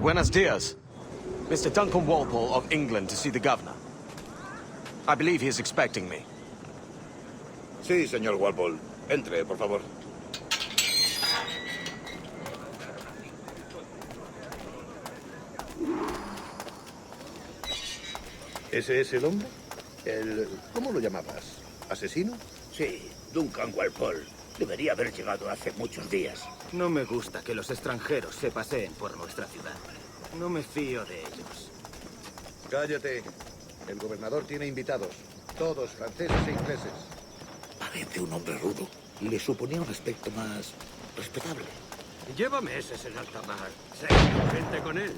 Buenos dias. Mr. Duncan Walpole of England to see the governor. I believe he is expecting me. Sí, señor Walpole. Entre, por favor. ¿Ese es el hombre? ¿Cómo lo llamabas? ¿Asesino? Sí, Duncan Walpole. Debería haber llegado hace muchos días. No me gusta que los extranjeros se paseen por nuestra ciudad. No me fío de ellos. Cállate. El gobernador tiene invitados. Todos franceses e ingleses. Parece un hombre rudo. Le suponía un aspecto más respetable. Lleva meses en alta mar. Sé gente con él.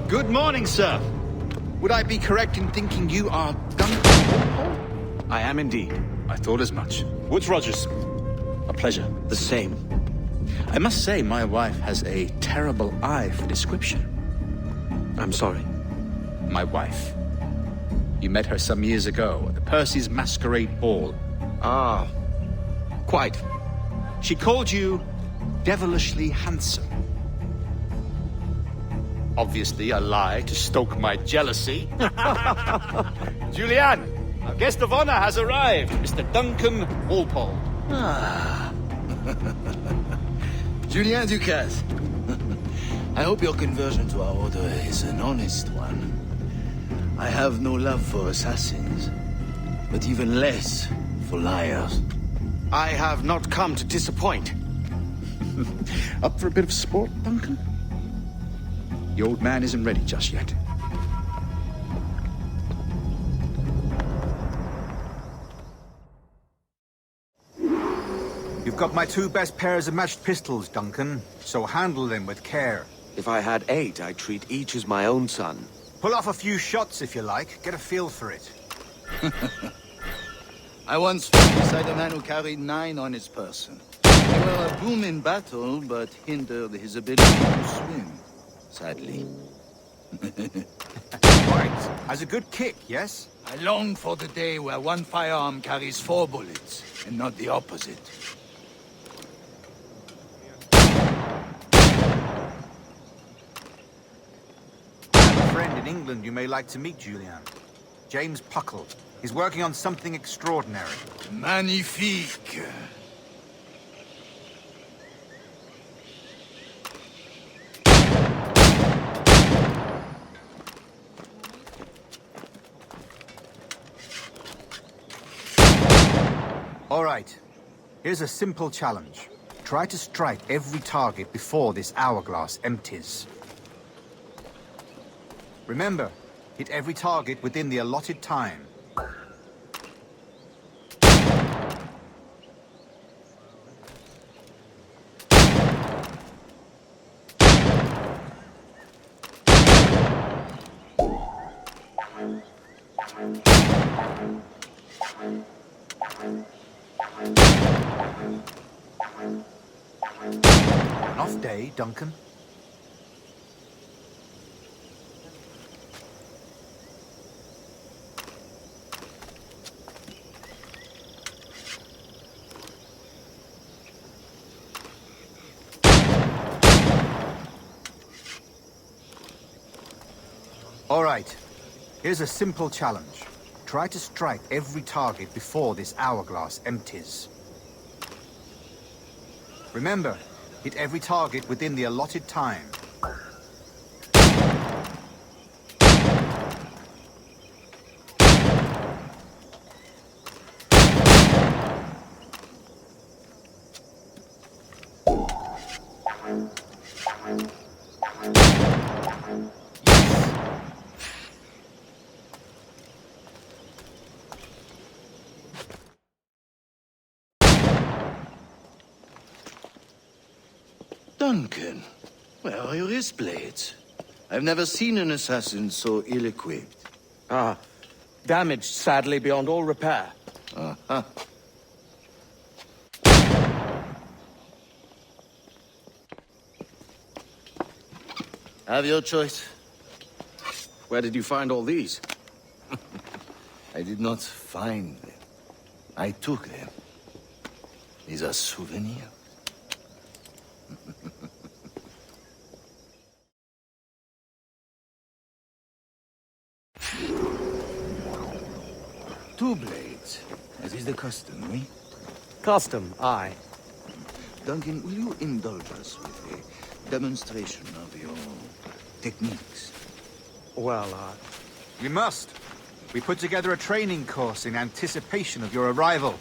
Good morning, sir. Would I be correct in thinking you are Duncan Walpole? I am indeed. I thought as much. Woods Rogers. A pleasure. The same. I must say, my wife has a terrible eye for description. I'm sorry. My wife. You met her some years ago at the Percy's Masquerade Ball. Ah, quite. She called you devilishly handsome. Obviously a lie to stoke my jealousy. Julianne, our guest of honor has arrived, Mr. Duncan Walpole. Ah. Julien Ducasse. I hope your conversion to our order is an honest one. I have no love for assassins, but even less for liars. I have not come to disappoint. Up for a bit of sport, Duncan? The old man isn't ready just yet. You've got my two best pairs of matched pistols, Duncan, so handle them with care. If I had 8, I'd treat each as my own son. Pull off a few shots if you like, get a feel for it. I once fought beside a man who carried 9 on his person. They were a boom in battle, but hindered his ability to swim, sadly. Right, as a good kick, yes? I long for the day where one firearm carries 4 bullets, and not the opposite. I have a friend in England you may like to meet, Julian. James Puckle. He's working on something extraordinary. Magnifique! All right, here's a simple challenge. Try to strike every target before this hourglass empties. Remember, hit every target within the allotted time. An off day, Duncan. All right, here's a simple challenge. Try to strike every target before this hourglass empties. Remember, hit every target within the allotted time. Duncan, where are your wrist blades? I've never seen an assassin so ill-equipped. Ah, damaged sadly beyond all repair. Uh-huh. Have your choice. Where did you find all these? I did not find them. I took them. These are souvenirs. Two blades, as is the custom, we? Custom, aye. Duncan, will you indulge us with a demonstration of your techniques? Well, We must. We put together a training course in anticipation of your arrival.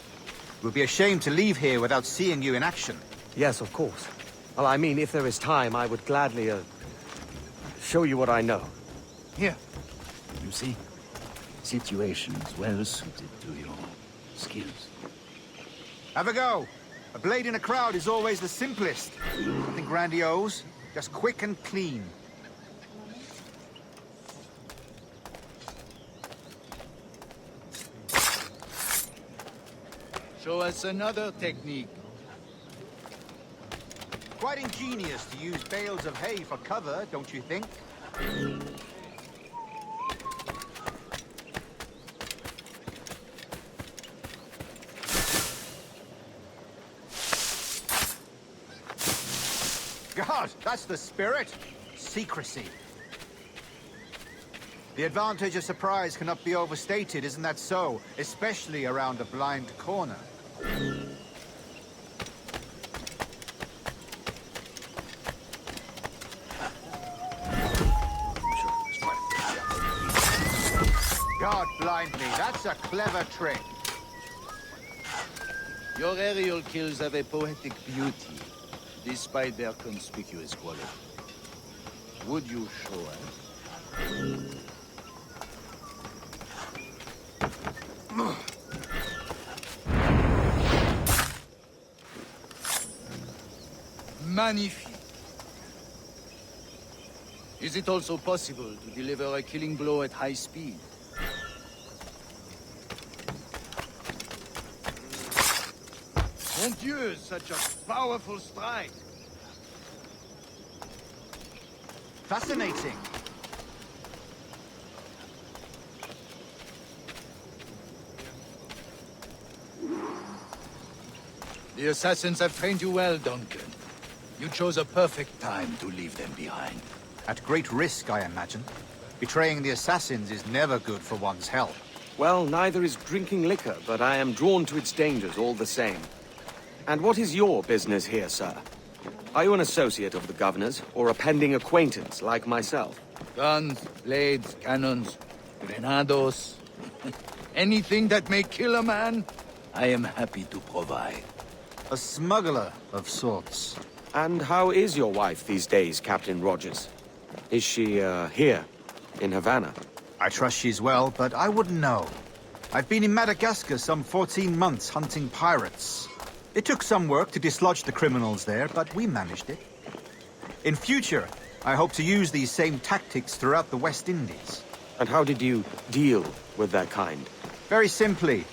It would be a shame to leave here without seeing you in action. yes, of course. Well, I mean, if there is time, I would gladly, show you what I know. Here. You see? Situations well suited to your skills. Have a go. A blade in a crowd is always the simplest. Nothing grandiose, just quick and clean. Show us another technique. Quite ingenious to use bales of hay for cover, don't you think? God, that's the spirit. Secrecy. The advantage of surprise cannot be overstated, isn't that so? Especially around a blind corner. God blind me, that's a clever trick. Your aerial kills have a poetic beauty, despite their conspicuous quality. Would you show us? Magnifique. Is it also possible to deliver a killing blow at high speed? Mon Dieu, such a powerful strike. Fascinating. The assassins have trained you well, Duncan. You chose a perfect time to leave them behind. At great risk, I imagine. Betraying the assassins is never good for one's health. Well, neither is drinking liquor, but I am drawn to its dangers all the same. And what is your business here, sir? Are you an associate of the governor's, or a pending acquaintance like myself? Guns, blades, cannons, grenados. Anything that may kill a man, I am happy to provide. A smuggler of sorts. And how is your wife these days, Captain Rogers? Is she, here, in Havana? I trust she's well, but I wouldn't know. I've been in Madagascar some 14 months hunting pirates. It took some work to dislodge the criminals there, but we managed it. In future, I hope to use these same tactics throughout the West Indies. And how did you deal with that kind? Very simply.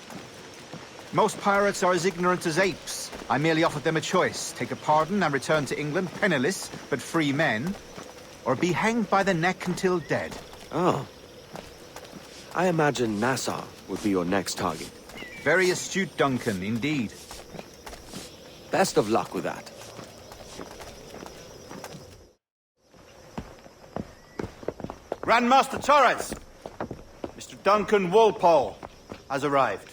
Most pirates are as ignorant as apes. I merely offered them a choice. Take a pardon and return to England penniless, but free men. Or be hanged by the neck until dead. Oh. I imagine Nassau would be your next target. Very astute, Duncan, indeed. Best of luck with that. Grandmaster Torres! Mr. Duncan Walpole has arrived.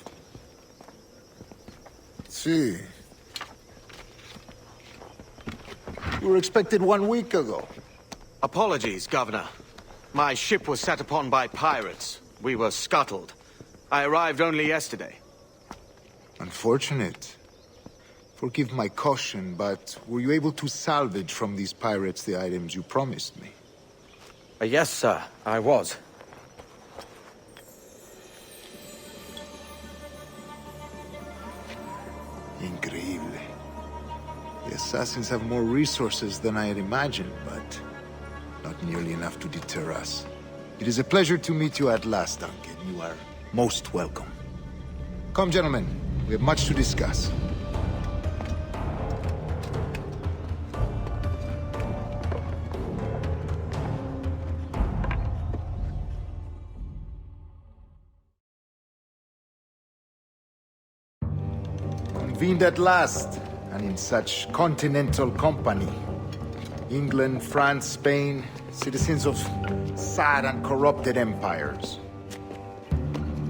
See. You were expected 1 week ago. Apologies, Governor. My ship was set upon by pirates. We were scuttled. I arrived only yesterday. Unfortunate. Forgive my caution, but were you able to salvage from these pirates the items you promised me? Yes, sir, I was. Increíble. The assassins have more resources than I had imagined, but not nearly enough to deter us. It is a pleasure to meet you at last, Duncan. You are most welcome. Come, gentlemen. We have much to discuss. Convened at last, and in such continental company. England, France, Spain, citizens of sad and corrupted empires.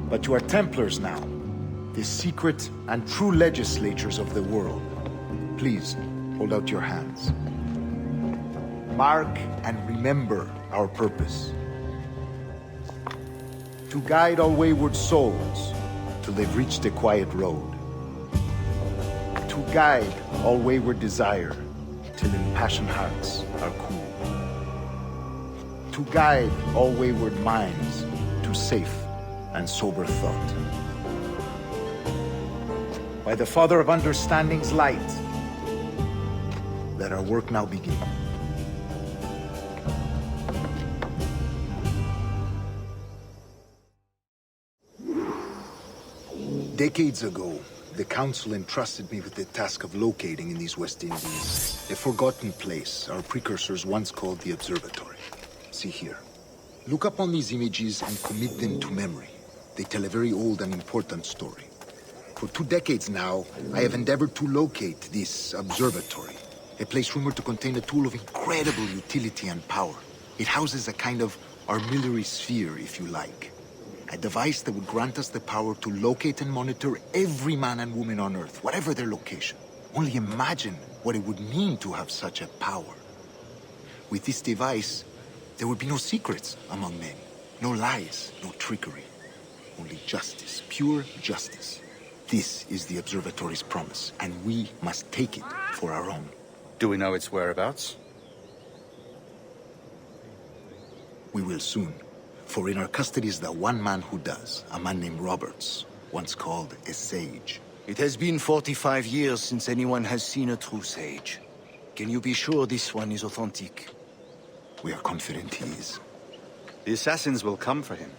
But you are Templars now, the secret and true legislators of the world. Please, hold out your hands. Mark and remember our purpose. To guide all wayward souls till they've reached the quiet road. To guide all wayward desire till impassioned hearts are cool. To guide all wayward minds to safe and sober thought. By the Father of Understanding's light, let our work now begin. Decades ago, the Council entrusted me with the task of locating in these West Indies a forgotten place our precursors once called the Observatory. See here. Look upon these images and commit them to memory. They tell a very old and important story. For 2 decades now, I have endeavored to locate this observatory, a place rumored to contain a tool of incredible utility and power. It houses a kind of armillary sphere, if you like. A device that would grant us the power to locate and monitor every man and woman on Earth, whatever their location. Only imagine what it would mean to have such a power. With this device, there would be no secrets among men, no lies, no trickery. Only justice, pure justice. This is the Observatory's promise, and we must take it for our own. Do we know its whereabouts? We will soon. For in our custody is the one man who does, a man named Roberts, once called a sage. It has been 45 years since anyone has seen a true sage. Can you be sure this one is authentic? We are confident he is. The assassins will come for him.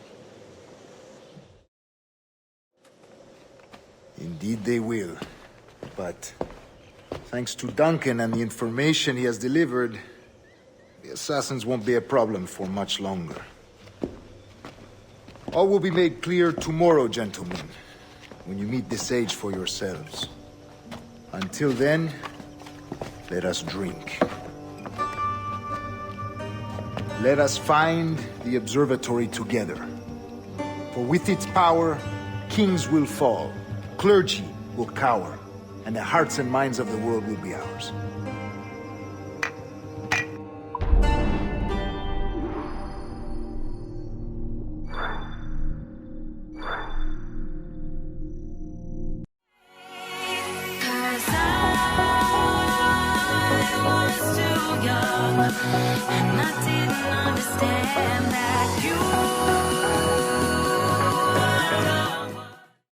Indeed they will. But thanks to Duncan and the information he has delivered, the assassins won't be a problem for much longer. All will be made clear tomorrow, gentlemen, when you meet the sage for yourselves. Until then, let us drink. Let us find the observatory together. For with its power, kings will fall, clergy will cower, and the hearts and minds of the world will be ours. And I didn't understand that you